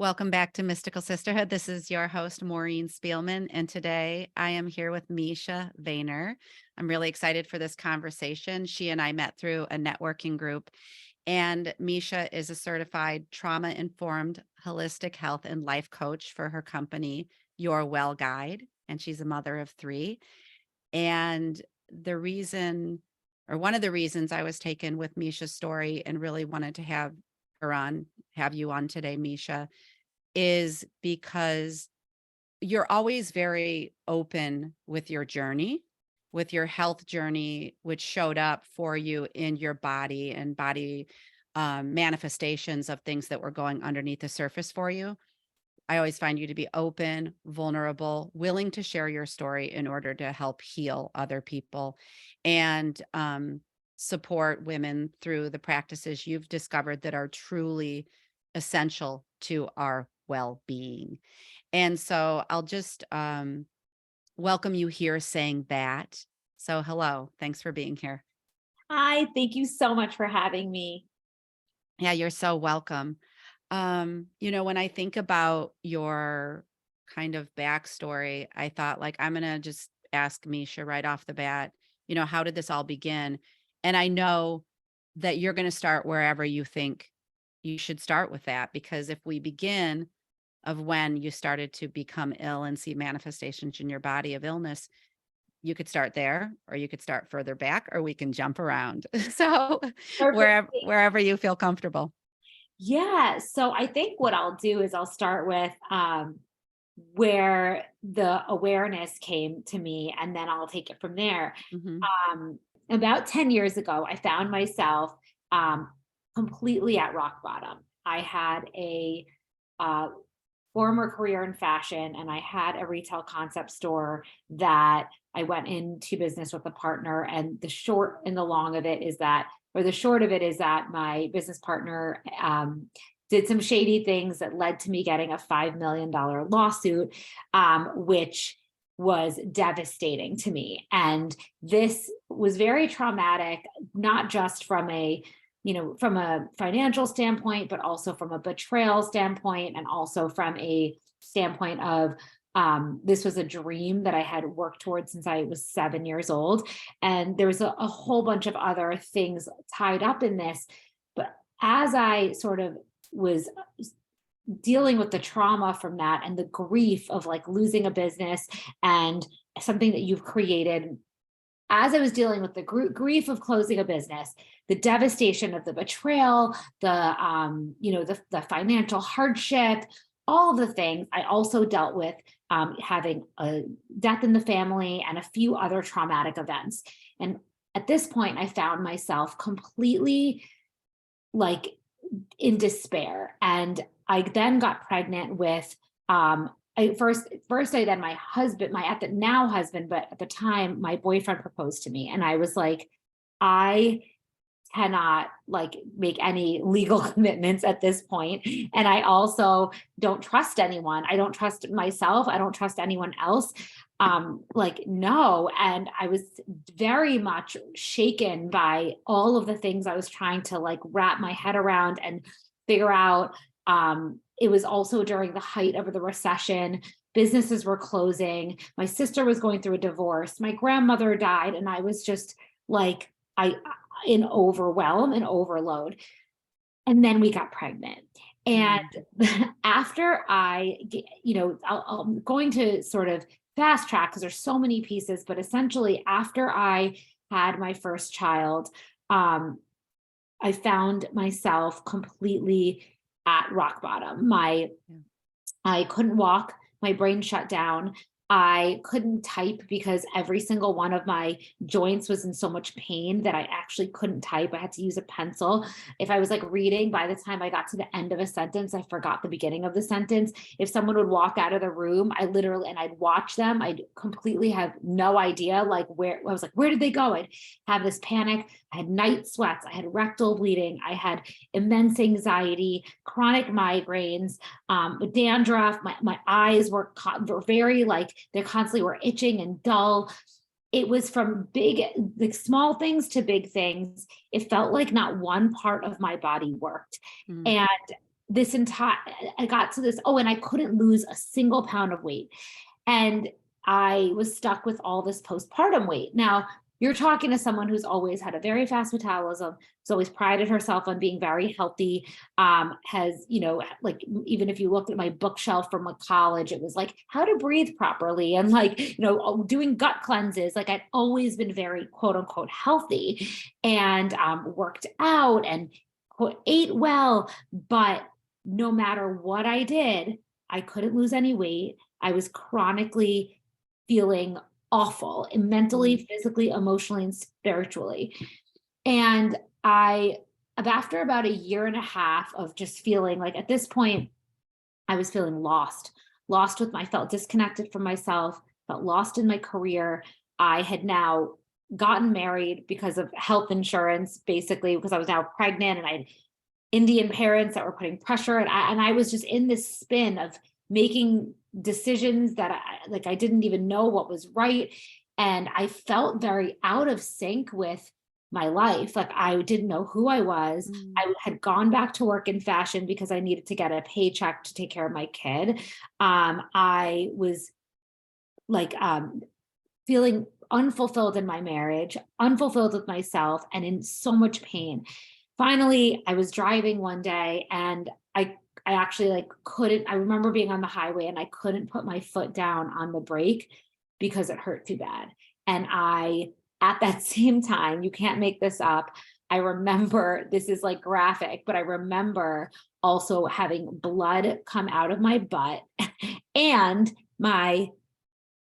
Welcome back to Mystical Sisterhood. This is your host, Maureen Spielman, and today I am here with Misha Vayner. I'm really excited for this conversation. She and I met through a networking group, and Misha is a certified trauma-informed holistic health and life coach for her company, Your Well Guide, and she's a mother of three. And the reason, or one of the reasons I was taken with Misha's story and really wanted to have you on today, Misha, is because you're always very open with your journey, with your health journey, which showed up for you in your body and body manifestations of things that were going underneath the surface for you. I always find you to be open, vulnerable, willing to share your story in order to help heal other people and support women through the practices you've discovered that are truly essential to our well-being. And so I'll just welcome you here saying that. So hello, thanks for being here. Hi, thank you so much for having me. Yeah, you're so welcome. When I think about your kind of backstory, I thought like I'm gonna just ask Misha right off the bat, how did this all begin? And I know that you're gonna start wherever you think you should start with that, because if we begin of when you started to become ill and see manifestations in your body of illness, you could start there, or you could start further back, or we can jump around. So Perfect. wherever you feel comfortable. Yeah, so I think what I'll do is I'll start with where the awareness came to me, and then I'll take it from there. Hmm. Um, about 10 years ago, I found myself um, completely at rock bottom. I had a uh, former career in fashion, and I had a retail concept store that I went into business with a partner. And the short and the long of it is that, or the short of it is that my business partner did some shady things that led to me getting a $5 million lawsuit, which was devastating to me. And this was very traumatic, not just from from a financial standpoint, but also from a betrayal standpoint, and also from a standpoint of this was a dream that I had worked towards since I was 7 years old. And there was a whole bunch of other things tied up in this. But as I sort of was dealing with the trauma from that and the grief of like losing a business and something that you've created, as I was dealing with the grief of closing a business, the devastation of the betrayal, the financial hardship, all of the things, I also dealt with having a death in the family and a few other traumatic events. And at this point, I found myself completely like in despair. And I then got pregnant with I then my husband, my at the now husband, but at the time my boyfriend proposed to me. And I was like, I cannot like make any legal commitments at this point. And I also don't trust anyone. I don't trust myself. I don't trust anyone else. No. And I was very much shaken by all of the things I was trying to like wrap my head around and figure out. It was also during the height of the recession. Businesses were closing. My sister was going through a divorce. My grandmother died. And I was just like, in overwhelm and overload. And then we got pregnant. And after I'm going to sort of fast track because there's so many pieces, but essentially after I had my first child, I found myself completely at rock bottom. I couldn't walk, my brain shut down. I couldn't type because every single one of my joints was in so much pain that I actually couldn't type. I had to use a pencil. If I was like reading, by the time I got to the end of a sentence, I forgot the beginning of the sentence. If someone would walk out of the room, I'd watch them. I'd completely have no idea like where did they go? I'd have this panic. I had night sweats. I had rectal bleeding. I had immense anxiety, chronic migraines, dandruff. My eyes were very like they constantly were itching and dull. It was from like small things to big things. It felt like not one part of my body worked. Mm. And I got to this, oh, and I couldn't lose a single pound of weight. And I was stuck with all this postpartum weight. Now, you're talking to someone who's always had a very fast metabolism, who's always prided herself on being very healthy, has, like, even if you look at my bookshelf from college, it was like how to breathe properly and like, doing gut cleanses. Like I'd always been very quote unquote healthy and worked out and ate well, but no matter what I did, I couldn't lose any weight. I was chronically feeling awful, and mentally, physically, emotionally, and spiritually. And after about a year and a half of just feeling like, at this point, I was feeling lost I felt disconnected from myself, felt lost in my career. I had now gotten married because of health insurance, basically, because I was now pregnant and I had Indian parents that were putting pressure. And I was just in this spin of making decisions that I didn't even know what was right. And I felt very out of sync with my life. Like I didn't know who I was. I had gone back to work in fashion because I needed to get a paycheck to take care of my kid. I was like feeling unfulfilled in my marriage, unfulfilled with myself, and in so much pain. Finally, I was driving one day and I actually I remember being on the highway and I couldn't put my foot down on the brake because it hurt too bad. And at that same time, you can't make this up, I remember, this is like graphic, but I remember also having blood come out of my butt and my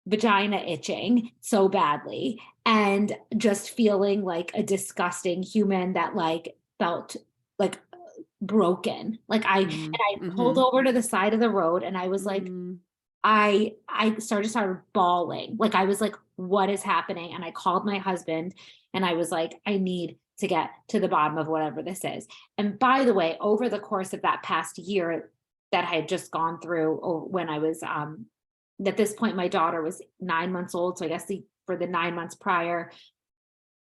vagina itching so badly and just feeling like a disgusting human that felt like broken. I pulled over to the side of the road and I was like, I started bawling. Like I was like, what is happening? And I called my husband and I was like, I need to get to the bottom of whatever this is. And by the way, over the course of that past year that I had just gone through, or when I was at this point, my daughter was 9 months old. So I guess for the 9 months prior,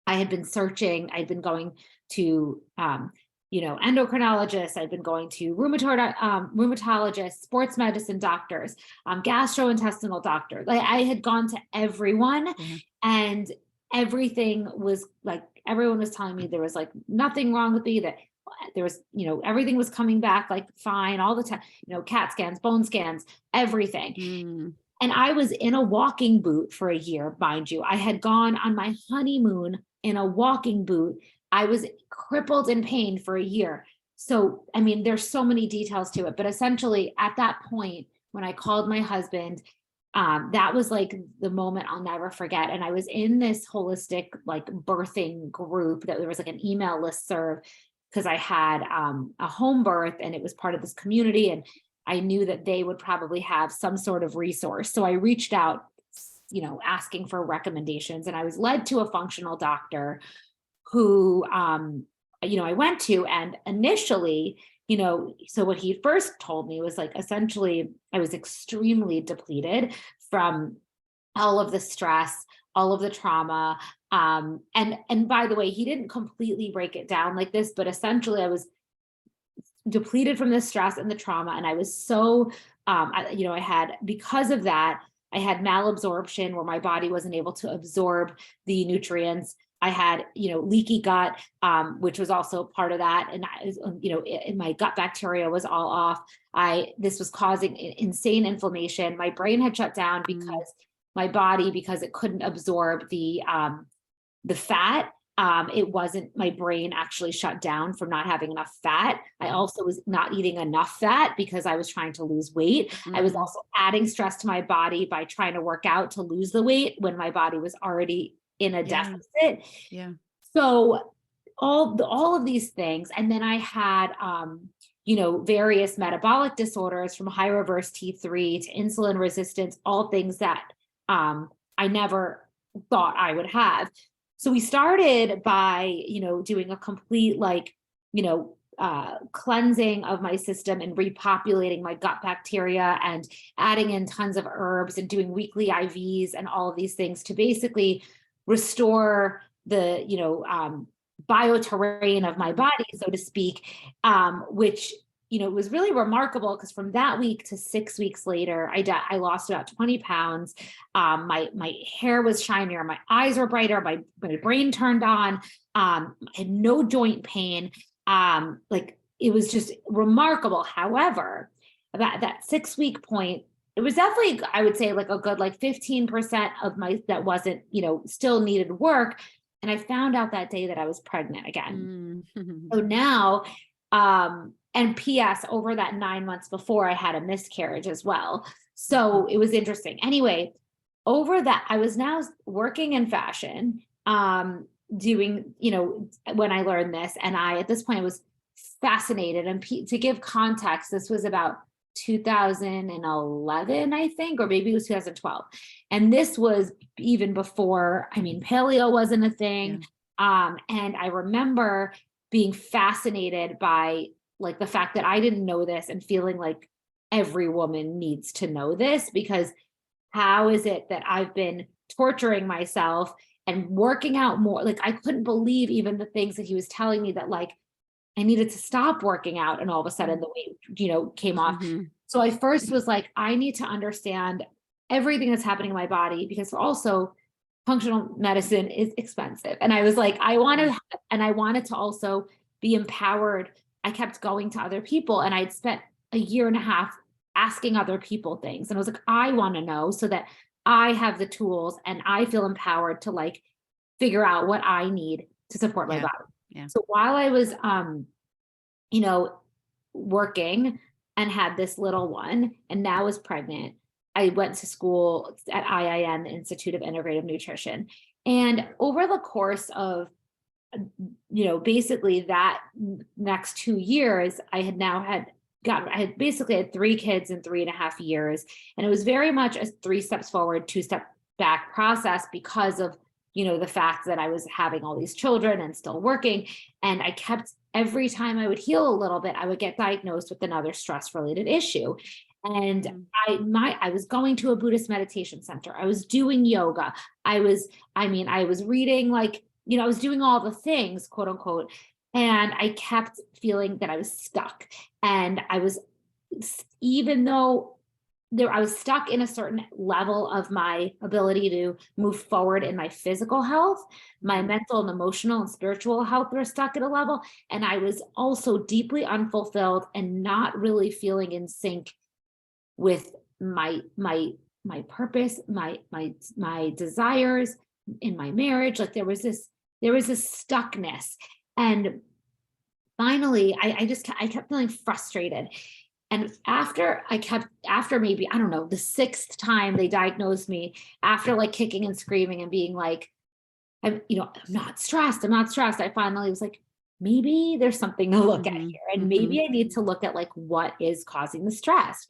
I had been searching, I'd been going to, endocrinologists, I'd been going to rheumatologists, sports medicine doctors, gastrointestinal doctors. Like I had gone to everyone and everything was like, everyone was telling me there was like nothing wrong with me, that there was, everything was coming back like fine all the time, CAT scans, bone scans, everything. And I was in a walking boot for a year, mind you. I had gone on my honeymoon in a walking boot. I was crippled in pain for a year. So, I mean, there's so many details to it, but essentially at that point, when I called my husband, that was like the moment I'll never forget. And I was in this holistic, like birthing group that there was like an email listserv because I had a home birth and it was part of this community. And I knew that they would probably have some sort of resource. So I reached out, asking for recommendations, and I was led to a functional doctor who, I went to. And initially, so what he first told me was like, essentially, I was extremely depleted from all of the stress, all of the trauma. And by the way, he didn't completely break it down like this, but essentially I was depleted from the stress and the trauma. And I was so, I had, because of that, I had malabsorption where my body wasn't able to absorb the nutrients. I had, leaky gut, which was also part of that. And, my gut bacteria was all off. This was causing insane inflammation. My brain had shut down because my body, because it couldn't absorb the fat. It wasn't, my brain actually shut down from not having enough fat. I also was not eating enough fat because I was trying to lose weight. I was also adding stress to my body by trying to work out to lose the weight when my body was already in a deficit. So all of these things. And then I had, various metabolic disorders from high reverse T3 to insulin resistance, all things that I never thought I would have. So we started by, doing a complete, cleansing of my system and repopulating my gut bacteria and adding in tons of herbs and doing weekly IVs and all of these things to basically restore the, bioterrain of my body, so to speak, which, it was really remarkable because from that week to 6 weeks later, I lost about 20 pounds. My hair was shinier, my eyes were brighter, my brain turned on. I had no joint pain. Like it was just remarkable. However, about that 6 week point, it was definitely, I would say, like a good like 15% of my that wasn't, still needed work. And I found out that day that I was pregnant again. Mm. So now, and PS, over that 9 months before, I had a miscarriage as well. So it was interesting. Anyway, over that, I was now working in fashion, doing, when I learned this, and at this point, I was fascinated. And to give context, this was about 2011, I think, or maybe it was 2012. And this was even before, paleo wasn't a thing. And I remember being fascinated by like the fact that I didn't know this and feeling like every woman needs to know this, because how is it that I've been torturing myself and working out more? Like I couldn't believe even the things that he was telling me, that like I needed to stop working out, and all of a sudden the weight, came off. Mhm. So I first was like, I need to understand everything that's happening in my body, because also functional medicine is expensive. And I was like, I wanted to also be empowered. I kept going to other people, and I'd spent a year and a half asking other people things. And I was like, I want to know so that I have the tools and I feel empowered to like figure out what I need to support my Yeah. body. Yeah. So while I was, working and had this little one and now was pregnant, I went to school at IIN, the Institute of Integrative Nutrition. And over the course of, basically that next 2 years, I had basically had 3 kids in 3.5 years. And it was very much a 3 steps forward, 2 step back process, because of, the fact that I was having all these children and still working. And I kept, every time I would heal a little bit, I would get diagnosed with another stress related issue. And I was going to a Buddhist meditation center. I was doing yoga. I was reading, like, I was doing all the things, quote unquote. And I kept feeling that I was stuck. And even though I was stuck in a certain level of my ability to move forward in my physical health, my mental and emotional and spiritual health were stuck at a level. And I was also deeply unfulfilled and not really feeling in sync with my purpose, my desires in my marriage. Like there was this stuckness. And finally, I kept feeling frustrated. And after maybe, I don't know, the 6th time they diagnosed me, after like kicking and screaming and being like, I'm not stressed. I finally was like, maybe there's something to look at here. And maybe I need to look at like what is causing the stress.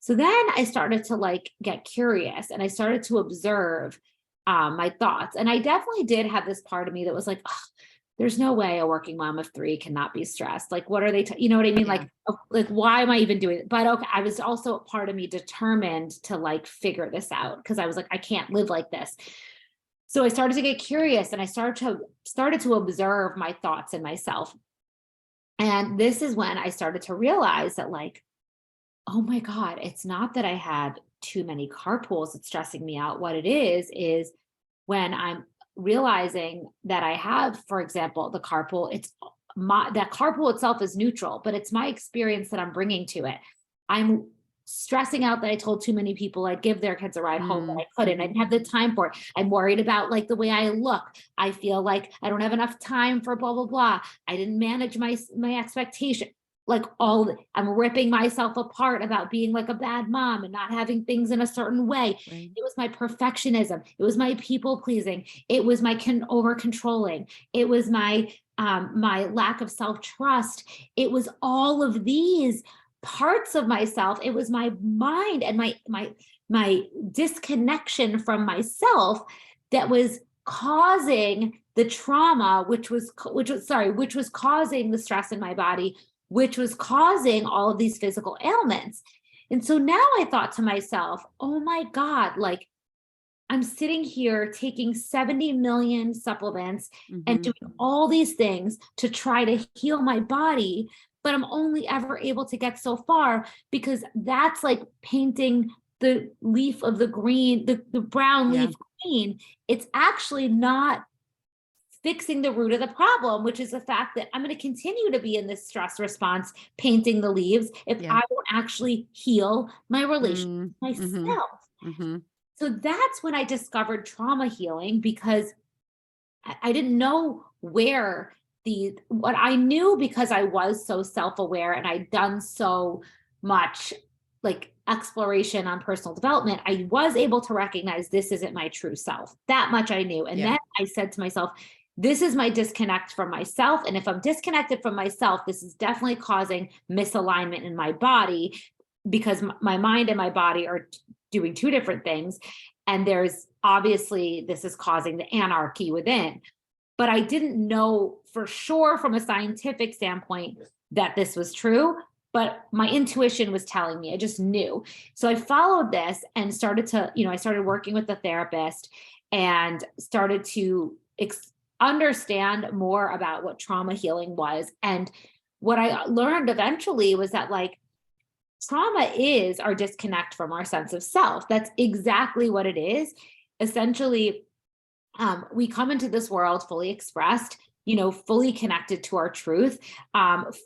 So then I started to like get curious, and I started to observe my thoughts. And I definitely did have this part of me that was like, oh, there's no way a working mom of 3 cannot be stressed. Like, what are they, you know what I mean? Yeah. Like, why am I even doing it? But okay, I was also part of me determined to like figure this out, because I was like, I can't live like this. So I started to get curious, and I started to observe my thoughts and myself. And this is when I started to realize that like, oh my God, it's not that I had too many carpools that's stressing me out. What it is when I'm realizing that I have, for example, the carpool, that carpool itself is neutral, but it's my experience that I'm bringing to it. I'm stressing out that I told too many people I'd give their kids a ride home that I couldn't. I didn't have the time for it. I'm worried about like the way I look. I feel like I don't have enough time for blah, blah, blah. I didn't manage my expectation. Like I'm ripping myself apart about being like a bad mom and not having things in a certain way. Right. It was my perfectionism. It was my people pleasing. It was my over controlling. It was my lack of self-trust. It was all of these parts of myself. It was my mind and my disconnection from myself that was causing the trauma, which was causing the stress in my body, which was causing all of these physical ailments. And so now I thought to myself, oh my God, like I'm sitting here taking 70 million supplements and doing all these things to try to heal my body. but I'm only ever able to get so far because that's like painting the leaf of the green, the brown Yeah. leaf green. It's actually not fixing the root of the problem, which is the fact that I'm going to continue to be in this stress response, painting the leaves, if Yeah. I don't actually heal my relationship Mm, with mhm, myself. mhm. So that's when I discovered trauma healing, because I didn't know where what I knew, because I was so self-aware and I'd done so much like exploration on personal development. I was able to recognize this isn't my true self. That much I knew. And Yeah. then I said to myself, this is my disconnect from myself. And if I'm disconnected from myself, this is definitely causing misalignment in my body, because my mind and my body are doing two different things. And there's obviously, this is causing the anarchy within. But I didn't know for sure from a scientific standpoint that this was true. But my intuition was telling me, I just knew. So I followed this and started to, I started working with a therapist and started to understand more about what trauma healing was. And what I learned eventually was that, like, trauma is our disconnect from our sense of self. That's exactly what it is. Essentially, we come into this world fully expressed, fully connected to our truth,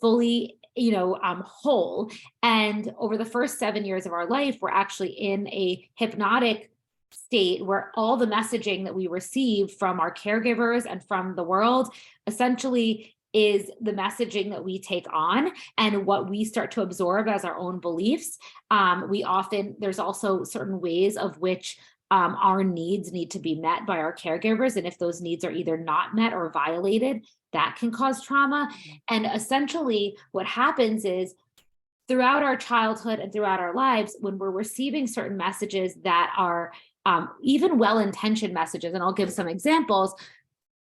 fully, whole. And over the first 7 years of our life, we're actually in a hypnotic state where all the messaging that we receive from our caregivers and from the world essentially is the messaging that we take on and what we start to absorb as our own beliefs. There's also certain ways of which our needs need to be met by our caregivers. And if those needs are either not met or violated, that can cause trauma. And essentially, what happens is, throughout our childhood and throughout our lives, when we're receiving certain messages that are even well-intentioned messages, and I'll give some examples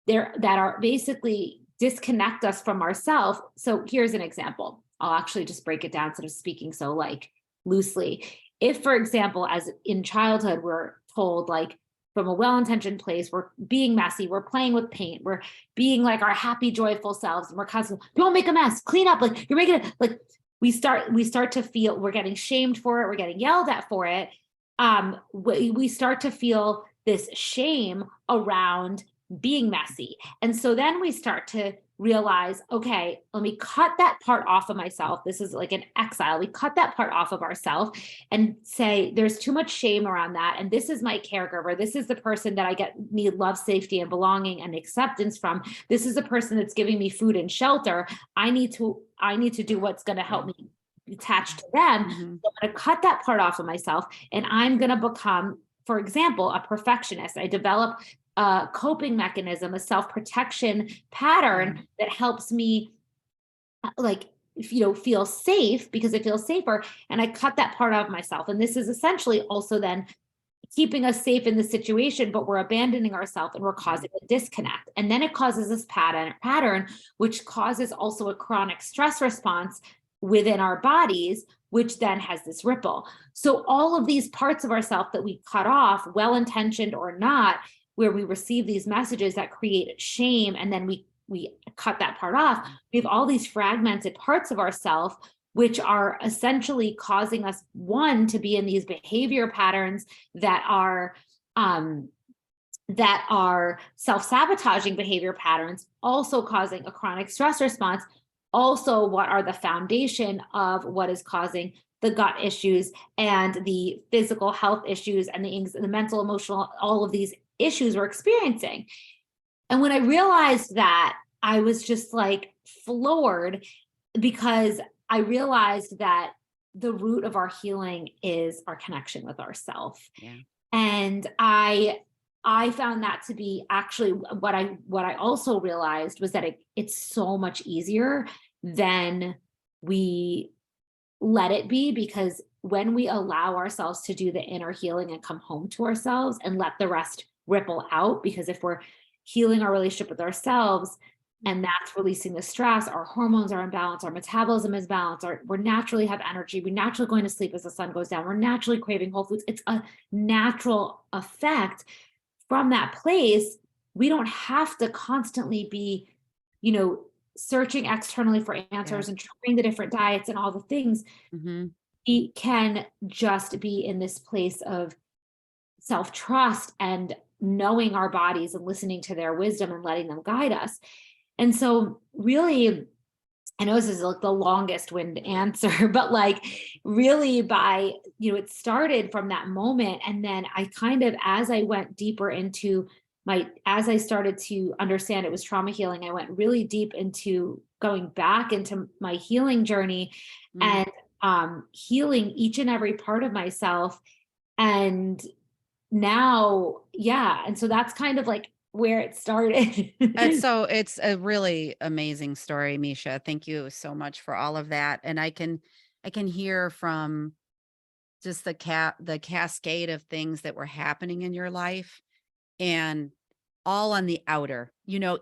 there that are basically disconnect us from ourselves. So here's an example. I'll actually just break it down instead of speaking so like loosely. If, for example, as in childhood, we're told, like, from a well-intentioned place, we're being messy, we're playing with paint, we're being like our happy, joyful selves, and we're constantly, don't make a mess, clean up, like you're making it, like we start to feel we're getting shamed for it, we're getting yelled at for it. We start to feel this shame around being messy. And so then we start to realize, okay, let me cut that part off of myself. This is like an exile. We cut that part off of ourselves and say, there's too much shame around that. And this is my caregiver. This is the person that I need love, safety, and belonging and acceptance from. This is the person that's giving me food and shelter. I need to do what's going to help me attach to them. Mhm. So I'm going to cut that part off of myself, and I'm going to become, for example, a perfectionist. I develop a coping mechanism, a self-protection pattern that helps me feel safe, because it feels safer. And I cut that part of myself. And this is essentially also then keeping us safe in the situation, but we're abandoning ourselves and we're causing a disconnect. And then it causes this pattern, which causes also a chronic stress response within our bodies, which then has this ripple. So all of these parts of ourselves that we cut off, well-intentioned or not, where we receive these messages that create shame, and then we cut that part off, we have all these fragmented parts of ourselves, which are essentially causing us, one, to be in these behavior patterns that are self-sabotaging behavior patterns, also causing a chronic stress response, also what are the foundation of what is causing the gut issues and the physical health issues and the mental, emotional, all of these issues we're experiencing. And when I realized that, I was just like floored, because I realized that the root of our healing is our connection with ourself. Yeah. And I found that to be actually what I also realized was that it's so much easier than we let it be, because when we allow ourselves to do the inner healing and come home to ourselves and let the rest ripple out, because if we're healing our relationship with ourselves and that's releasing the stress, our hormones are in balance, our metabolism is balanced, we're naturally have energy, we're naturally going to sleep as the sun goes down, we're naturally craving whole foods. It's a natural effect. From that place, we don't have to constantly be, searching externally for Yeah. answers and trying the different diets and all the things, Mhm. we can just be in this place of self-trust and knowing our bodies and listening to their wisdom and letting them guide us. And so really, I know this is like the longest wind answer, but like really by, it started from that moment. And then I kind of, as I went deeper into as I started to understand it was trauma healing, I went really deep into going back into my healing journey Mm. and healing each and every part of myself. And now, yeah. And so that's kind of like where it started. It's a really amazing story, Misha. Thank you so much for all of that. And I can hear from just the cascade of things that were happening in your life, and all on the outer.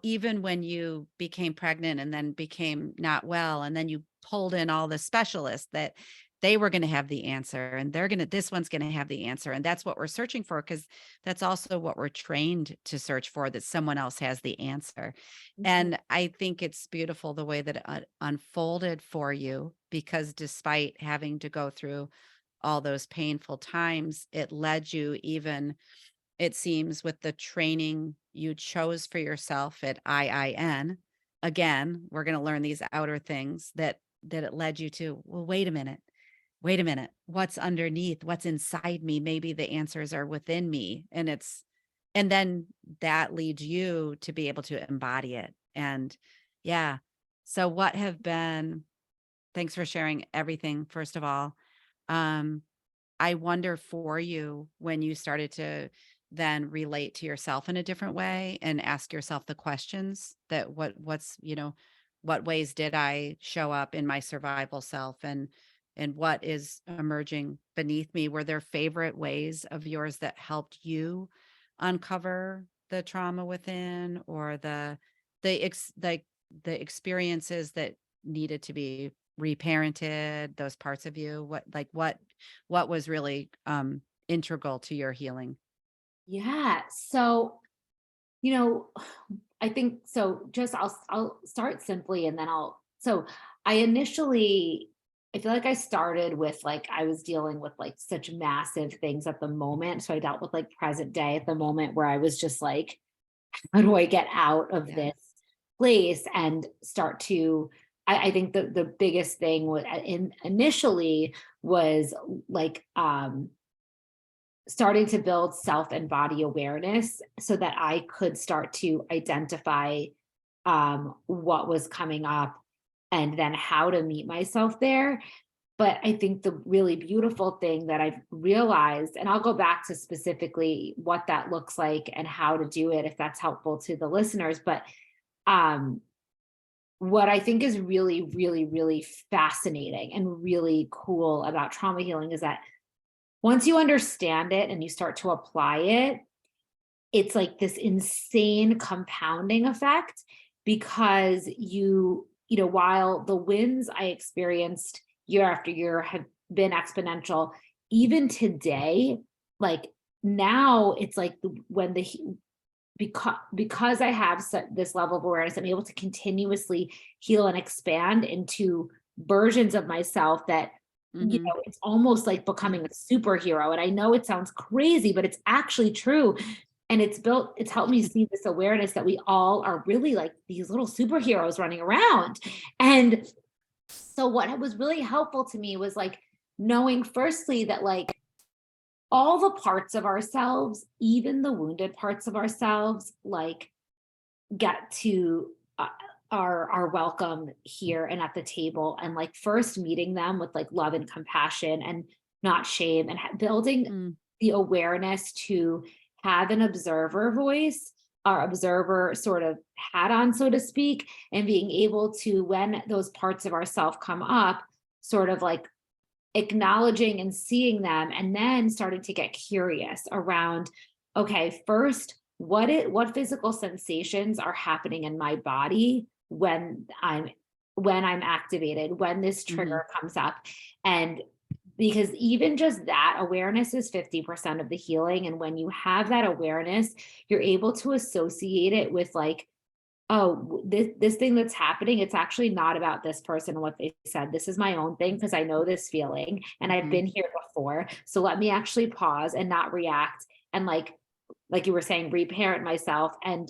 Even when you became pregnant and then became not well, and then you pulled in all the specialists that they were going to have the answer, and this one's going to have the answer. And that's what we're searching for, because that's also what we're trained to search for, that someone else has the answer. Mhm. And I think it's beautiful the way that it unfolded for you, because despite having to go through all those painful times, it led you, even it seems, with the training you chose for yourself at IIN. Again, we're going to learn these outer things that it led you to. Well, wait a minute. Wait a minute. What's underneath? What's inside me? Maybe the answers are within me. And then that leads you to be able to embody it. And yeah. So what have been, thanks for sharing everything, first of all. Um, I wonder for you, when you started to then relate to yourself in a different way and ask yourself the questions, that what ways did I show up in my survival self, and what is emerging beneath me? Were there favorite ways of yours that helped you uncover the trauma within, or the experiences that needed to be reparented, those parts of you? What was really integral to your healing? Yeah. So, you know, I think so just I'll start simply and then I initially I feel like I started with like I was dealing with like such massive things at the moment. So I dealt with like present day at the moment where I was just like, how do I get out of Yeah. this place and start to I think the biggest thing was initially was like starting to build self and body awareness so that I could start to identify what was coming up and then how to meet myself there. But I think the really beautiful thing that I've realized, and I'll go back to specifically what that looks like and how to do it if that's helpful to the listeners. But um, what I think is really, really, really fascinating and really cool about trauma healing is that once you understand it and you start to apply it, it's like this insane compounding effect because while the wins I experienced year after year have been exponential, even today, like now it's like when because I have this level of awareness, I'm able to continuously heal and expand into versions of myself that Mhm. it's almost like Yeah. becoming a superhero. And I know it sounds crazy, but it's actually true. And it's helped me see this awareness that we all are really like these little superheroes running around. And so what was really helpful to me was like knowing firstly that like all the parts of ourselves, even the wounded parts of ourselves, like get to are welcome here and at the table, and like first meeting them with like love and compassion and not shame, and building Mm. the awareness to have an observer voice, our observer sort of hat on, so to speak, and being able to, when those parts of ourself come up, sort of like acknowledging and seeing them, and then starting to get curious around, okay, first, what physical sensations are happening in my body when I'm activated, when this Mhm. trigger comes up. And because even just that awareness is 50% of the healing. And when you have that awareness, you're able to associate it with like oh, this thing that's happening, it's actually not about this person and what they said. This is my own thing because I know this feeling and I've Mhm. been here before. So let me actually pause and not react and like you were saying, reparent myself and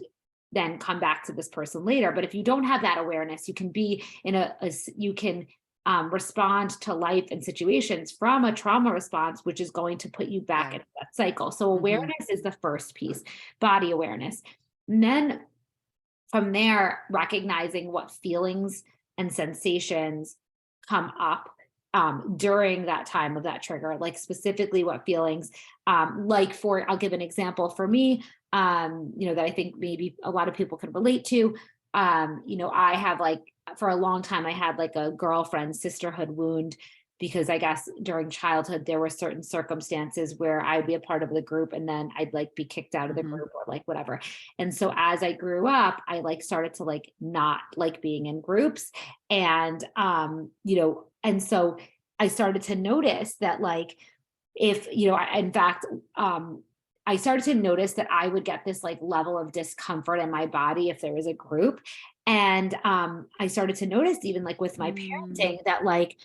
then come back to this person later. But if you don't have that awareness, you can be in you can respond to life and situations from a trauma response, which is going to put you back Yeah. into that cycle. So Mhm. awareness is the first piece, body awareness. And then from there, recognizing what feelings and sensations come up during that time of that trigger, like specifically what feelings, I'll give an example for me, that I think maybe a lot of people can relate to. I have like, for a long time, I had like a girlfriend sisterhood wound because I guess during childhood there were certain circumstances where I'd be a part of the group and then I'd like be kicked out of the Mhm. group or like whatever. And so as I grew up, I like started to like not like being in groups. And so I started to notice that like if, in fact, I started to notice that I would get this like level of discomfort in my body if there was a group. And I started to notice even like with my Mm. parenting that like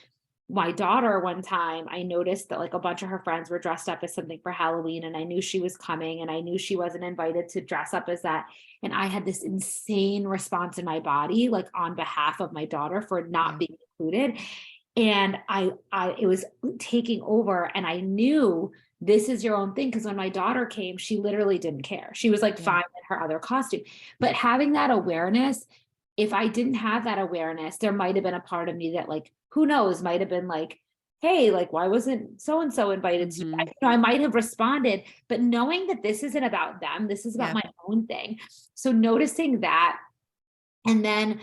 my daughter one time, I noticed that like a bunch of her friends were dressed up as something for Halloween and I knew she was coming and I knew she wasn't invited to dress up as that. And I had this insane response in my body, like on behalf of my daughter for not Yeah. being included. And it was taking over and I knew this is your own thing. Because when my daughter came, she literally didn't care. She was like Yeah. fine in her other costume. But having that awareness, if I didn't have that awareness, there might have been a part of me that like, who knows, might have been like, hey, like, why wasn't so and so invited to? Mhm. I might have responded, but knowing that this isn't about them, this is about Yep. my own thing. So noticing that, and then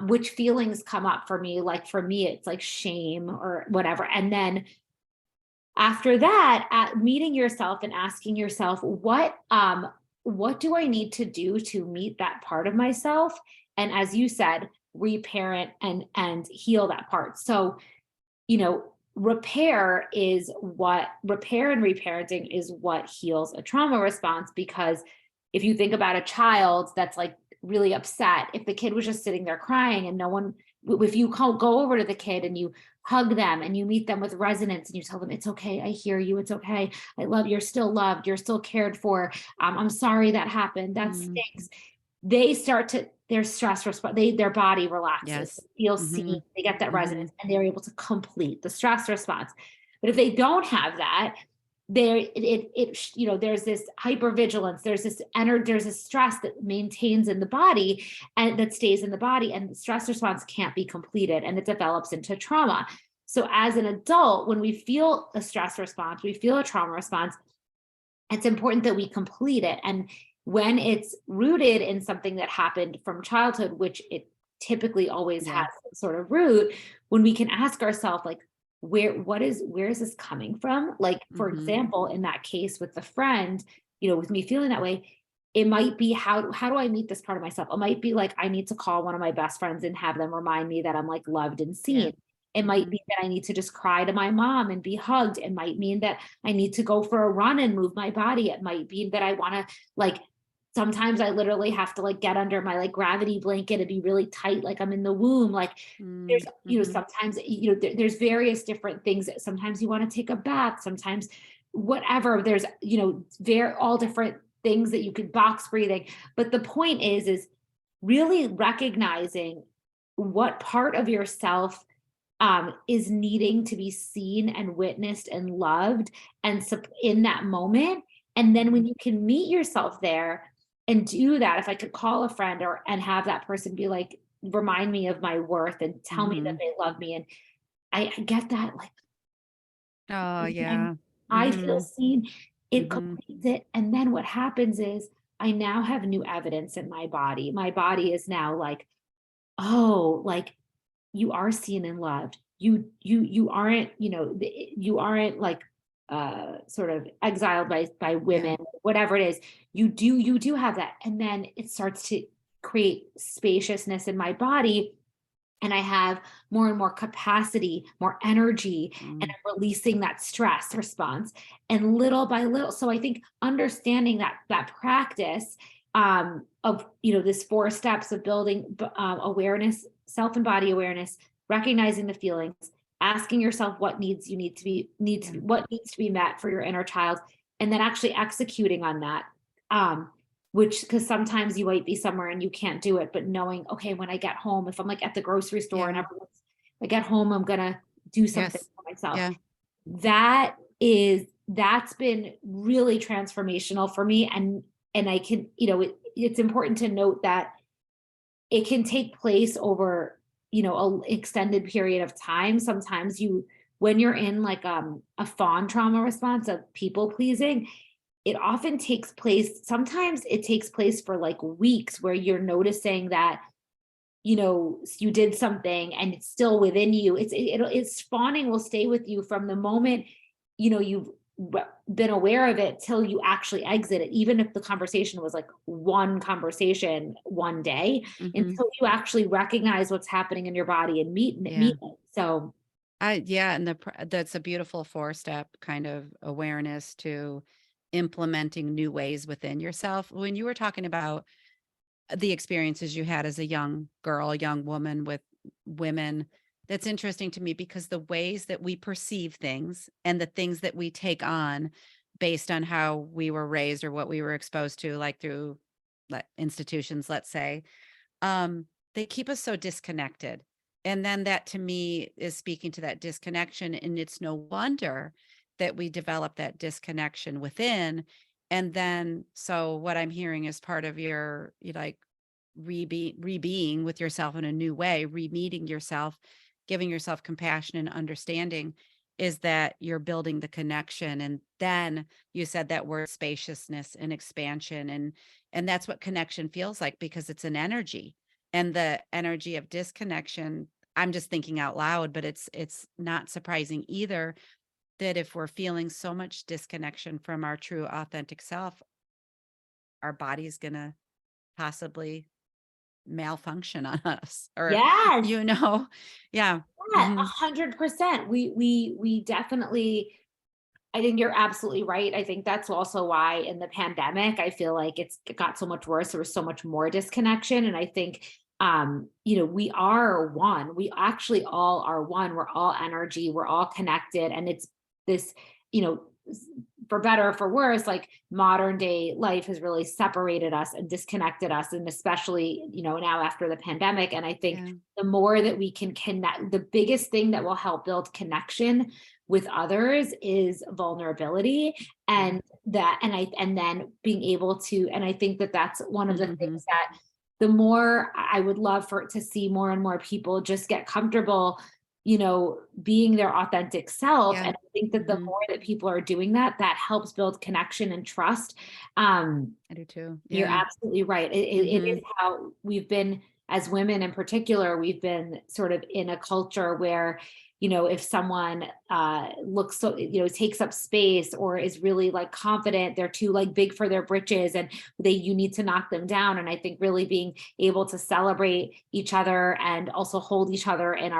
which feelings come up for me, like for me, it's like shame or whatever. And then after that, at meeting yourself and asking yourself, what do I need to do to meet that part of myself? And as you said, reparent and heal that part. So, repair and reparenting is what heals a trauma response. Because if you think about a child that's like really upset, if the kid was just sitting there crying and no one, if you go over to the kid and you hug them and you meet them with resonance and you tell them, it's okay, I hear you, it's okay, I love, you're still loved, you're still cared for, I'm sorry that happened, that Mm. stinks. They start to, their stress response, their body relaxes, Yes. they feel seen, Mhm. they get that resonance Mhm. and they're able to complete the stress response. But if they don't have that, there's this hypervigilance, there's a stress that maintains in the body and that stays in the body, and the stress response can't be completed and it develops into trauma. So as an adult, when we feel a stress response, we feel a trauma response, it's important that we complete it. And when it's rooted in something that happened from childhood, which it typically always Yeah. has some sort of root, when we can ask ourselves, like, where is this coming from? Like, for Mhm. example, in that case with the friend, with me feeling that way, it might be how do I meet this part of myself? It might be like I need to call one of my best friends and have them remind me that I'm like loved and Yeah. seen. It might Mhm. be that I need to just cry to my mom and be hugged. It might mean that I need to go for a run and move my body. It might be that I want to like sometimes I literally have to like get under my like gravity blanket and be really tight, like I'm in the womb. Like there's, Mm. Mhm. sometimes, there's various different things. Sometimes you want to take a bath, sometimes whatever. There's, very all different things that you could box breathing. But the point is really recognizing what part of yourself is needing to be seen and witnessed and loved and in that moment. And then when Mhm. you can meet yourself there and do that, if I could call a friend or and have that person be like, remind me of my worth and tell me that Mhm. they love me. And I get that, like, Oh, and yeah. I feel Mhm. seen, it Mhm. completes it. And then what happens is I now have new evidence in my body. My body is now like, oh, like you are seen and loved. You aren't, you aren't like sort of exiled by Yeah. women, whatever it is. You do have that. And then it starts to create spaciousness in my body. And I have more and more capacity, more energy, and Mm. I'm releasing that stress response. And little by little, so I think understanding that practice of, this 4 steps of building awareness, self and body awareness, recognizing the feelings, asking yourself what needs you need to be needs Yeah. what needs to be met for your inner child, and then actually executing on that. Which, because sometimes you might be somewhere and you can't do it, but knowing, okay, when I get home, if I'm like at the grocery store and Yeah. I get home, I'm gonna do something Yes. for myself. Yeah. That's been really transformational for me. And I can, it's important to note that it can take place over, a extended period of time. Sometimes when you're in like a fawn trauma response of people pleasing, it often takes place, sometimes it takes place for like weeks, where you're noticing that, you did something and it's still within you. It's spawning will stay with you from the moment, you've been aware of it till you actually exit it, even if the conversation was like one conversation one day, Hmm. until you actually recognize what's happening in your body and Yeah. meet it. So Yeah, and that's a beautiful 4-step kind of awareness to implementing new ways within yourself. When you were talking about the experiences you had as a young girl, young woman with women, that's interesting to me because the ways that we perceive things and the things that we take on based on how we were raised or what we were exposed to, like through institutions, let's say, um, they keep us so disconnected. And then that to me is speaking to that disconnection. And it's no wonder that we develop that disconnection within. And then, so what I'm hearing is part of your, you like re-being with yourself in a new way, re-meeting yourself, giving yourself compassion and understanding, is that you're building the connection. And then you said that word spaciousness and expansion, and that's what connection feels like, because it's an energy. And the energy of disconnection, I'm just thinking out loud, but it's not surprising either that if we're feeling so much disconnection from our true authentic self, our body's gonna possibly malfunction on us, or yes. yeah. Yeah, Hmm. 100%. We definitely, I think you're absolutely right. I think that's also why in the pandemic, I feel like it got so much worse. There was so much more disconnection. And I think, we are one. We actually all are one. We're all energy. We're all connected. And it's this, you know, for better or for worse, like modern day life has really separated us and disconnected us. And especially, now after the pandemic. And I think Yeah. the more that we can connect, the biggest thing that will help build connection with others is vulnerability. Yeah. And then being able to, and I think that that's one of the Hmm. things that the more I would love for it to see more and more people just get comfortable, being their authentic self. Yeah. And I think that the Hmm. more that people are doing that, that helps build connection and trust. um I do too. you're Yeah. absolutely right. It Hmm. is how we've been, as women in particular, we've been sort of in a culture where, if someone looks so, takes up space or is really like confident, they're too like big for their britches, and you need to knock them down. And I think really being able to celebrate each other and also hold each other in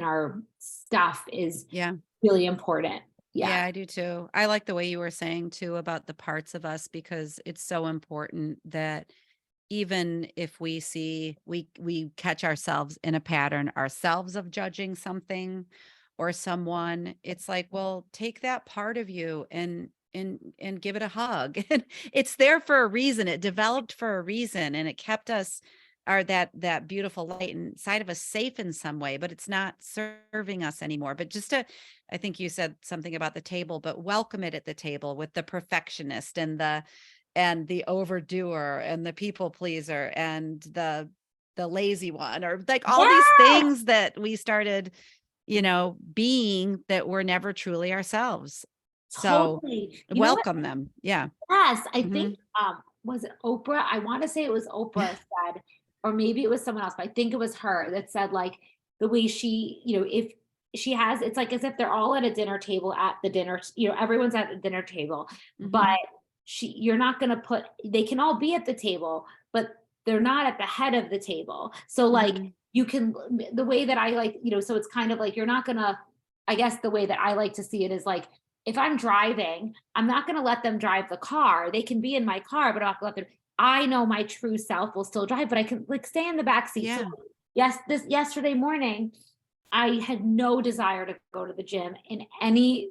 our stuff is Yeah. really important. Yeah. Yeah, I do too. I like the way you were saying too about the parts of us, because it's so important that even if we see we catch ourselves in a pattern ourselves of judging something or someone, it's like, well, take that part of you and give it a hug. And it's there for a reason. It developed for a reason, and it kept us, or that beautiful light inside of us, safe in some way, but it's not serving us anymore. But just to, I think you said something about the table, but welcome it at the table with the perfectionist and the overdoer and the people pleaser and the lazy one, or like all these Yes, things that we started, being, that were never truly ourselves. So totally. You know what? welcome them. Yeah. Yes, I Hmm. think, was it Oprah? I wanna say it was Oprah said, or maybe it was someone else, but I think it was her that said, like, the way she, if she has, it's like as if they're all at a dinner table at the dinner, everyone's at the dinner table, but Hmm. you're not gonna they can all be at the table, but they're not at the head of the table. So, like, Hmm. you can, the way that I like, so it's kind of like you're not gonna, I guess the way that I like to see it is like, if I'm driving, I'm not going to let them drive the car. They can be in my car, but I'm not going to let them. I know my true self will still drive, but I can like stay in the back seat. So Yeah. yes, this yesterday morning, I had no desire to go to the gym in any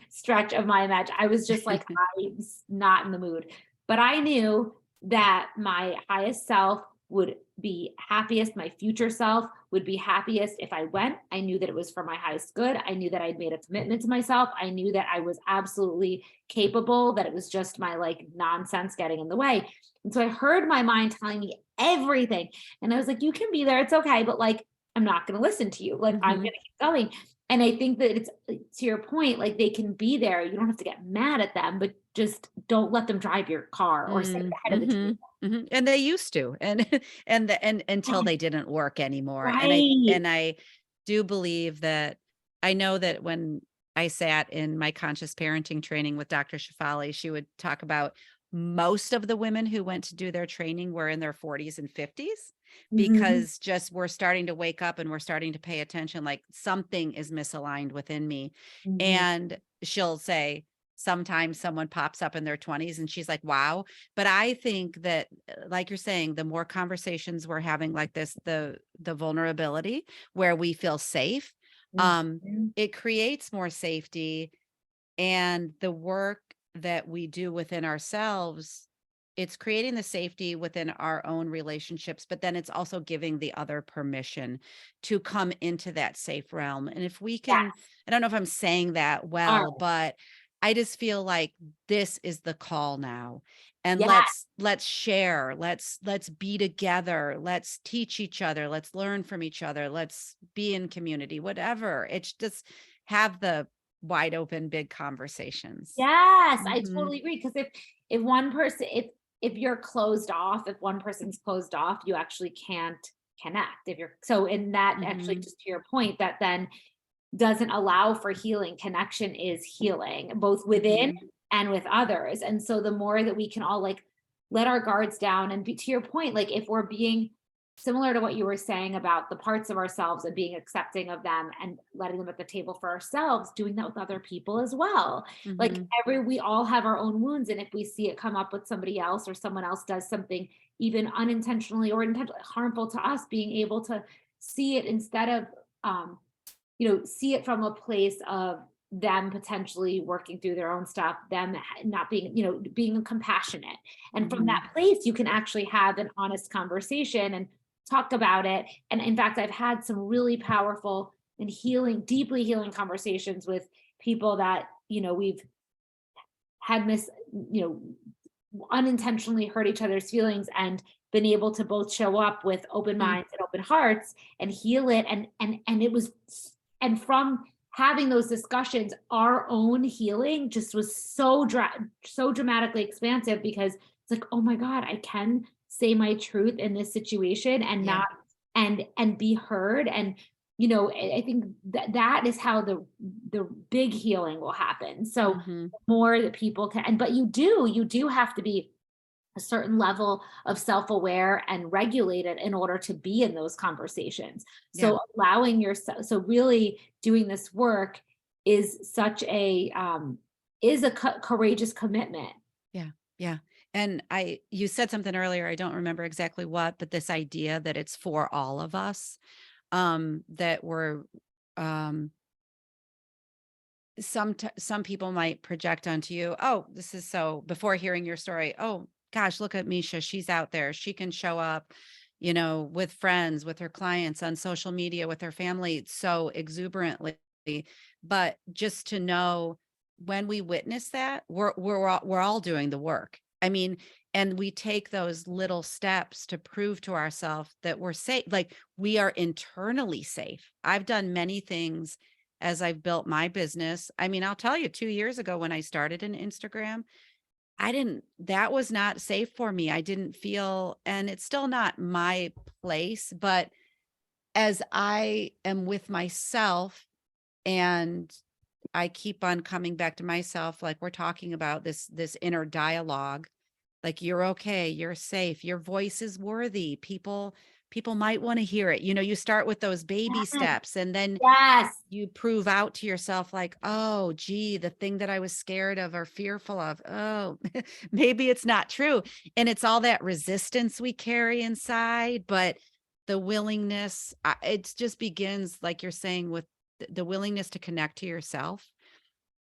stretch of my imagine. I was just like, I'm not in the mood. But I knew that my highest self would be happiest, my future self would be happiest if I went. I knew that it was for my highest good. I knew that I'd made a commitment to myself. I knew that I was absolutely capable, that it was just my like nonsense getting in the way. And so I heard my mind telling me everything. And I was like, you can be there. It's okay. But like, I'm not going to listen to you. Like, I'm going Mhm. to keep going. And I think that it's to your point, like they can be there. You don't have to get mad at them, but just don't let them drive your car or sit at Mm, the head of the table. mhm, mhm, and they used to, and and until Yes, they didn't work anymore, right. and I do believe that I know that when I sat in my conscious parenting training with Dr. Shafali, she would talk about most of the women who went to do their training were in their 40s and 50s Mhm, because just we're starting to wake up and we're starting to pay attention, like something is misaligned within me. mhm. And she'll say, sometimes someone pops up in their 20s and she's like, wow. But I think that, like you're saying, the more conversations we're having like this, the vulnerability where we feel safe, um, Mhm. it creates more safety, and the work that we do within ourselves, it's creating the safety within our own relationships, but then it's also giving the other permission to come into that safe realm. And if we can, Yes. I don't know if I'm saying that All well, right. but I just feel like this is the call now. And Yeah. let's share, let's be together, let's teach each other, let's learn from each other, let's be in community, whatever. It's just have the wide open big conversations. Yes, I Mhm, totally agree. Because if one person if you're closed off, if one person's closed off, you actually can't connect. If you're so in that actually mhm, just to your point, that then doesn't allow for healing. Connection is healing, both within mhm. and with others. And so the more that we can all like let our guards down and be to your point, like if we're being similar to what you were saying about the parts of ourselves and being accepting of them and letting them at the table for ourselves, doing that with other people as well. Like Mhm. we all have our own wounds. And if we see it come up with somebody else or someone else does something even unintentionally or intentionally harmful to us, being able to see it instead of um see it from a place of them potentially working through their own stuff, them not being, being compassionate. And from Mhm. that place, you can actually have an honest conversation and talk about it. And in fact, I've had some really powerful and healing, deeply healing conversations with people that, we've had unintentionally hurt each other's feelings and been able to both show up with open Mm. minds and open hearts and heal it. And it was and from having those discussions, our own healing just was so dramatically expansive, because it's like, oh my God, I can say my truth in this situation and Yeah. not and be heard. And I think that is how the big healing will happen. So Mhm. more that people can, but you do have to be a certain level of self-aware and regulated in order to be in those conversations. Yeah. So allowing yourself, so really doing this work is such a courageous commitment. Yeah. Yeah. And you said something earlier, I don't remember exactly what, but this idea that it's for all of us, that we're, um, some people might project onto you, oh, this is so, before hearing your story, oh gosh, look at Misha, she's out there, she can show up, with friends, with her clients, on social media, with her family so exuberantly. But just to know, when we witness that, we're all doing the work. I mean, and we take those little steps to prove to ourselves that we're safe, like we are internally safe. I've done many things as I've built my business. I mean, I'll tell you, 2 years ago when I started an Instagram, that was not safe for me. I didn't feel, and it's still not my place, but as I am with myself and I keep on coming back to myself, like we're talking about this inner dialogue, like you're okay, you're safe, your voice is worthy. People people might want to hear it. You start with those baby Yes. steps, and then Yes. you prove out to yourself like, oh, gee, the thing that I was scared of or fearful of, oh, maybe it's not true. And it's all that resistance we carry inside, but the willingness, it just begins, like you're saying, with the willingness to connect to yourself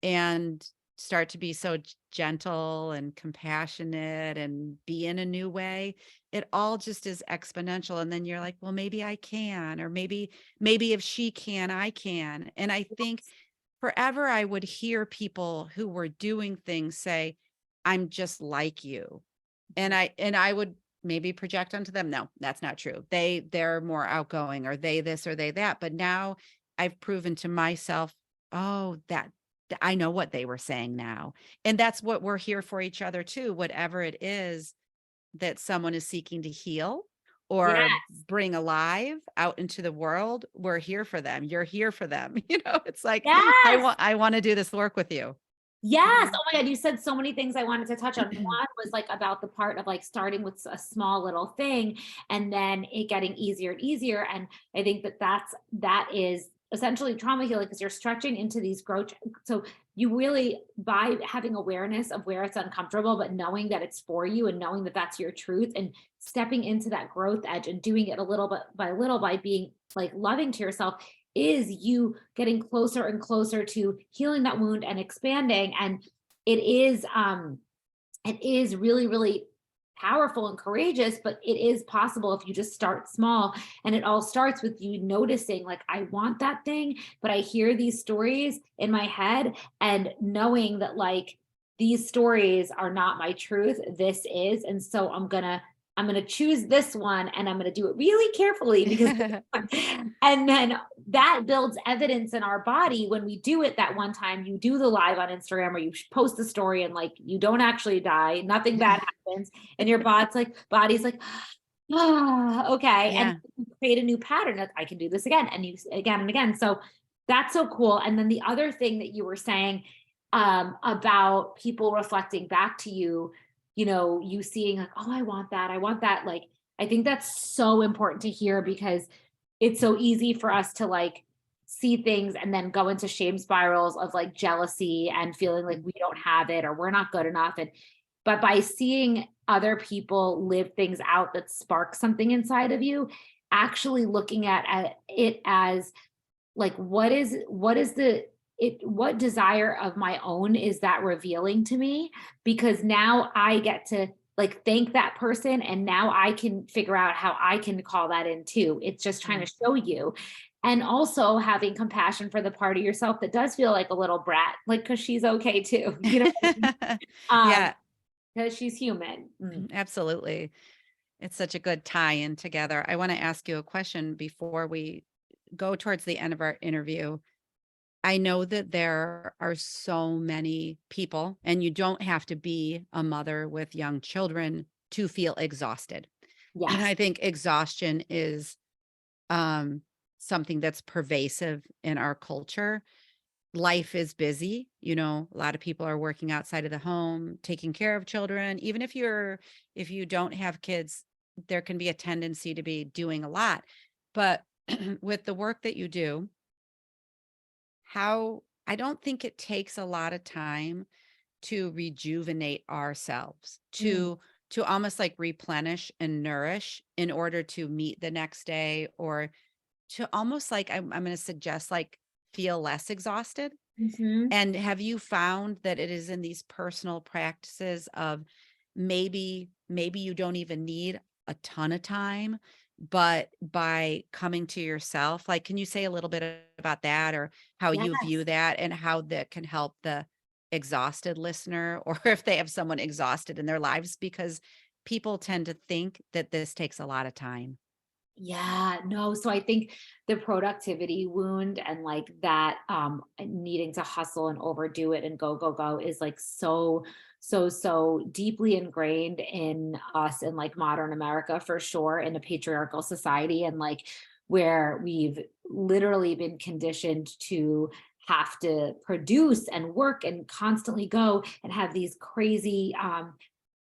and start to be so gentle and compassionate and be in a new way. It all just is exponential. And then you're like, well, maybe I can, or maybe if she can, I can. And I think forever I would hear people who were doing things say, I'm just like you. And I would maybe project onto them. No, that's not true. They're more outgoing, or they this or they that. But now I've proven to myself, oh, that I know what they were saying now. And that's what we're here for each other too, whatever it is that someone is seeking to heal or Yes. bring alive out into the world. We're here for them. You're here for them. It's like, Yes. I want to do this work with you. Yes. Mhm. Oh my God. You said so many things I wanted to touch on. One was like about the part of like starting with a small little thing and then it getting easier and easier. And I think that is essentially trauma healing because you're stretching into these growth. So you really, by having awareness of where it's uncomfortable, but knowing that it's for you and knowing that that's your truth and stepping into that growth edge and doing it a little bit by little by being like loving to yourself is you getting closer and closer to healing that wound and expanding. And it is really, really powerful and courageous, but it is possible if you just start small. And it all starts with you noticing, like, I want that thing, but I hear these stories in my head and knowing that, like, these stories are not my truth. This is. And so I'm gonna choose this one and I'm gonna do it really carefully because and then that builds evidence in our body when we do it that one time. You do the live on Instagram or you post the story and like you don't actually die, nothing bad happens, and your body's like, ah, okay. And Yeah. you create a new pattern that I can do this again and you again and again. So that's so cool. And then the other thing that you were saying about people reflecting back to you, you seeing like, oh, I want that. I want that. Like, I think that's so important to hear because it's so easy for us to like see things and then go into shame spirals of like jealousy and feeling like we don't have it or we're not good enough. But by seeing other people live things out that spark something inside of you, actually looking at it as like, what desire of my own is that revealing to me? Because now I get to like thank that person and now I can figure out how I can call that in too. It's just trying Mm. to show you. And also having compassion for the part of yourself that does feel like a little brat, like, because she's okay too, what I mean? Um, Yeah, because she's human. Mm. absolutely. It's such a good tie in together. I want to ask you a question before we go towards the end of our interview. I know that there are so many people, and you don't have to be a mother with young children to feel exhausted. And Yes. I think exhaustion is um, something that's pervasive in our culture. Life is busy. A lot of people are working outside of the home, taking care of children. Even if you don't have kids, there can be a tendency to be doing a lot. But with the work that you do, how I don't think it takes a lot of time to rejuvenate ourselves, Mm. to almost like replenish and nourish in order to meet the next day, or to almost like I'm going to suggest like feel less exhausted. Mhm. And have you found that it is in these personal practices of maybe you don't even need a ton of time, but by coming to yourself, like, can you say a little bit about that, or how you view Yes. that and how that can help the exhausted listener, or if they have someone exhausted in their lives? Because people tend to think that this takes a lot of time. Yeah, no, so I think the productivity wound and like that needing to hustle and overdo it and go, go, go is like so deeply ingrained in us in like modern America for sure, in a patriarchal society, and like where we've literally been conditioned to have to produce and work and constantly go and have these crazy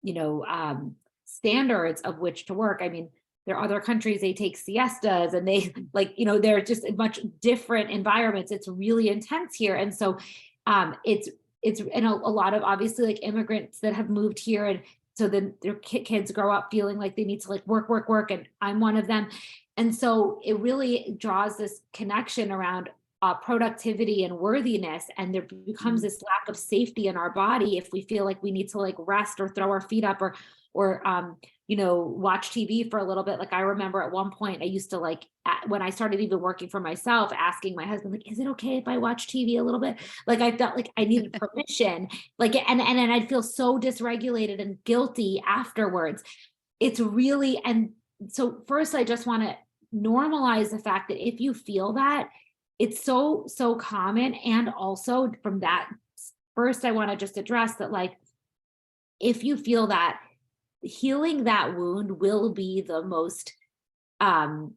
you know, standards of which to work. I mean, there are other countries, they take siestas and they like, they're just in much different environments. It's really intense here. And so it's and a lot of obviously like immigrants that have moved here, and so then their kids grow up feeling like they need to like work, work, work, and I'm one of them. And so it really draws this connection around productivity and worthiness, and there becomes Mm. this lack of safety in our body if we feel like we need to like rest or throw our feet up or watch TV for a little bit. Like I remember at one point I used to like when I started even working for myself, asking my husband, like, is it okay if I watch TV a little bit? Like I felt like I needed permission. Like and I'd feel so dysregulated and guilty afterwards. It's really, and so first I just want to normalize the fact that if you feel that, it's so common. And also from that, first I want to just address that, like, if you feel that, healing that wound will be the most um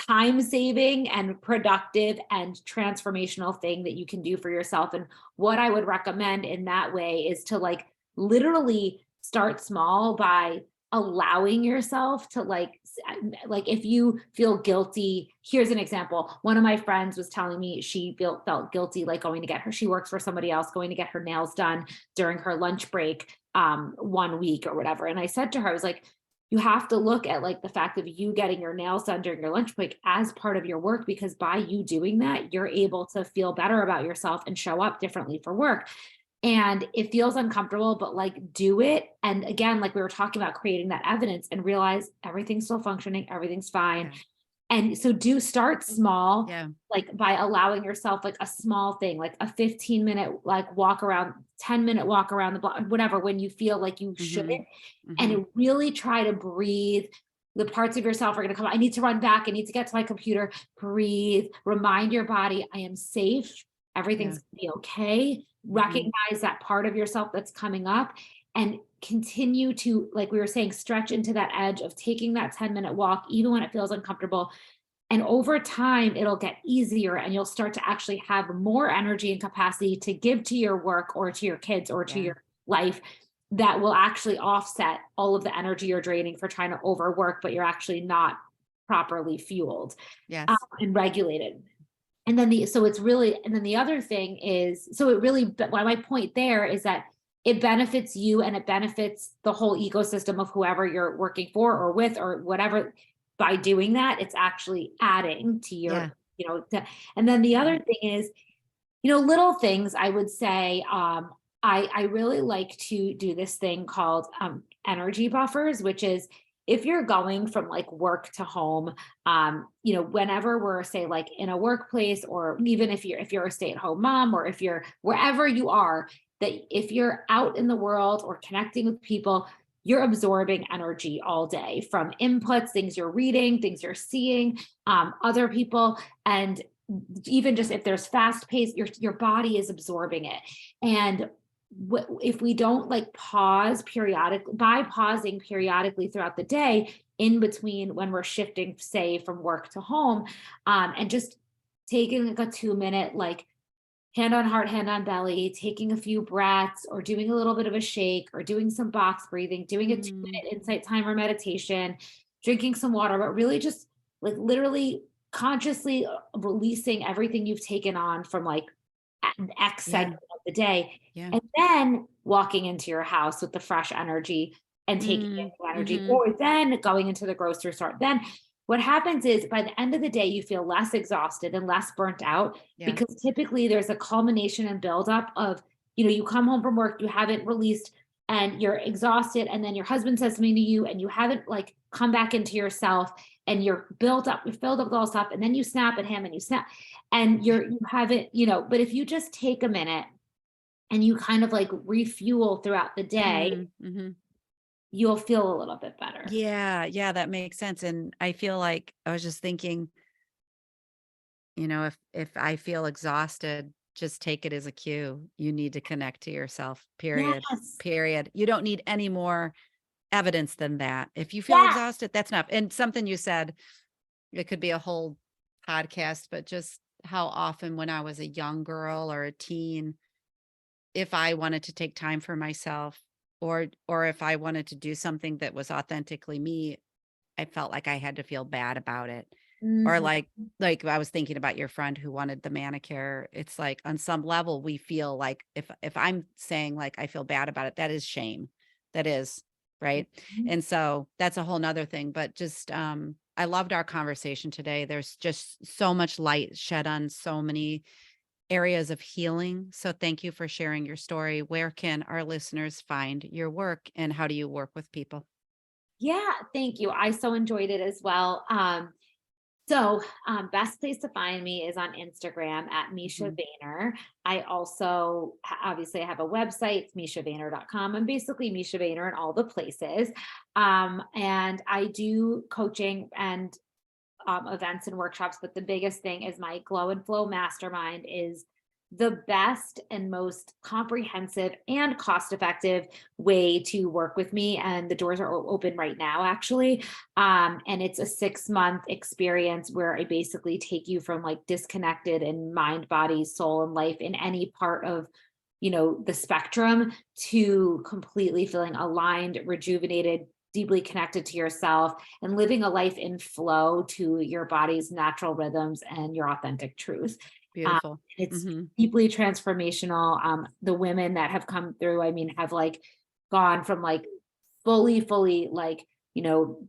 time saving and productive and transformational thing that you can do for yourself. And what I would recommend in that way is to like literally start small by allowing yourself to like if you feel guilty. Here's an example. One of my friends was telling me she felt guilty like going to get her, she works for somebody else, going to get her nails done during her lunch break 1 week or whatever. And I said to her, I was like, you have to look at like the fact of you getting your nails done during your lunch break as part of your work, because by you doing that, you're able to feel better about yourself and show up differently for work. And it feels uncomfortable, but like do it. And again, like we were talking about, creating that evidence and realize everything's still functioning, everything's fine. Yeah. And so do start small, Yeah. like by allowing yourself like a small thing, like a 15-minute like walk around, 10-minute walk around the block, whatever, when you feel like you Hmm. shouldn't. Hmm. And really try to breathe. The parts of yourself are going to come. I need to run back. I need to get to my computer. Breathe. Remind your body, I am safe. Yeah. Everything's going to be okay. Hmm. Recognize that part of yourself that's coming up, and continue to, like we were saying, stretch into that edge of taking that 10-minute walk, even when it feels uncomfortable. And over time, it'll get easier, and you'll start to actually have more energy and capacity to give to your work or to your kids or to Yeah. your life, that will actually offset all of the energy you're draining for trying to overwork, but you're actually not properly fueled Yes. and regulated. And then the other thing is, so it really, but my point there is that it benefits you and it benefits the whole ecosystem of whoever you're working for or with or whatever. By doing that, it's actually adding to Yeah. and then the Mhm. other thing is, little things I would say, I really like to do this thing called energy buffers, which is if you're going from like work to home, whenever we're say like in a workplace, or even if you're a stay-at-home mom, or if you're wherever you are, that if you're out in the world or connecting with people, you're absorbing energy all day from inputs, things you're reading, things you're seeing, other people. And even just if there's fast pace, your body is absorbing it. And if we don't like pause periodically, by pausing periodically throughout the day in between when we're shifting, say from work to home, and just taking like a 2-minute like hand on heart, hand on belly, taking a few breaths, or doing a little bit of a shake, or doing some box breathing, doing a 2-minute insight timer meditation, drinking some water, but really just like literally consciously releasing everything you've taken on from like an X Yeah. segment of the day, Yeah. and then walking into your house with the fresh energy and taking in Mm. new energy, Hmm. or then going into the grocery store. Then what happens is by the end of the day, you feel less exhausted and less burnt out, Yeah. because typically there's a culmination and buildup of, you come home from work, you haven't released, and you're exhausted. And then your husband says something to you and you haven't like come back into yourself, and you're built up, you're filled up with all stuff. And then you snap at him and you snap, and you haven't, but if you just take a minute and you kind of like refuel throughout the day, Mm. Hmm. you'll feel a little bit better. Yeah. Yeah. That makes sense. And I feel like I was just thinking, if I feel exhausted, just take it as a cue. You need to connect to yourself, period. Yes. Period. You don't need any more evidence than that. If you feel Yes. exhausted, that's enough. And something you said, it could be a whole podcast, but just how often when I was a young girl or a teen, if I wanted to take time for myself, or if I wanted to do something that was authentically me, I felt like I had to feel bad about it. Or Mhm. like I was thinking about your friend who wanted the manicure. It's like on some level we feel like if I'm saying like I feel bad about it, that is shame. That is, right? Mhm. And so that's a whole nother thing. But just I loved our conversation today. There's just so much light shed on so many areas of healing. So thank you for sharing your story. Where can our listeners find your work and how do you work with people? Yeah, thank you. I so enjoyed it as well. Best place to find me is on Instagram at Misha Mhm. Vayner. I also obviously I have a website, it's mishavayner.com. I'm basically Misha Vayner in all the places. And I do coaching and events and workshops, but the biggest thing is my Glow and Flow Mastermind is the best and most comprehensive and cost effective way to work with me. And the doors are open right now, actually. And it's a 6 month experience where I basically take you from like disconnected in mind, body, soul, and life in any part of the spectrum to completely feeling aligned, rejuvenated, deeply connected to yourself, and living a life in flow to your body's natural rhythms and your authentic truth. Um, Beautiful. it's Hmm. deeply transformational. The women that have come through, I mean, have like gone from like fully like, you know,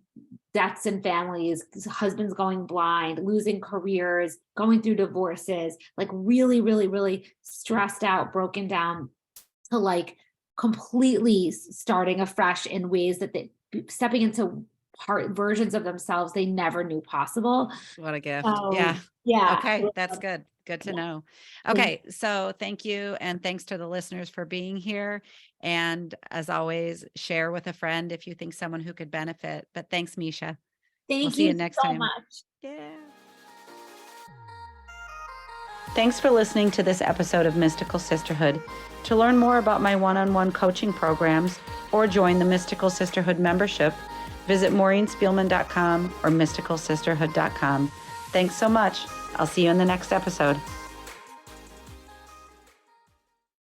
deaths in families, husbands going blind, losing careers, going through divorces, like really stressed out, broken down, to like completely starting afresh in ways that they stepping into part versions of themselves they never knew possible. What a gift. Yeah. So yeah, Okay. That's good. Good to yeah, know. thank Okay. So thank you. And thanks to the listeners for being here. And as always, share with a friend if you think someone who could benefit. But thanks, Misha. We'll thank see you you next so time. much. Yeah. Thanks for listening to this episode of Mystical Sisterhood. To learn more about my one-on-one coaching programs or join the Mystical Sisterhood membership, visit maureenspielman.com or mysticalsisterhood.com. Thanks so much. I'll see you in the next episode.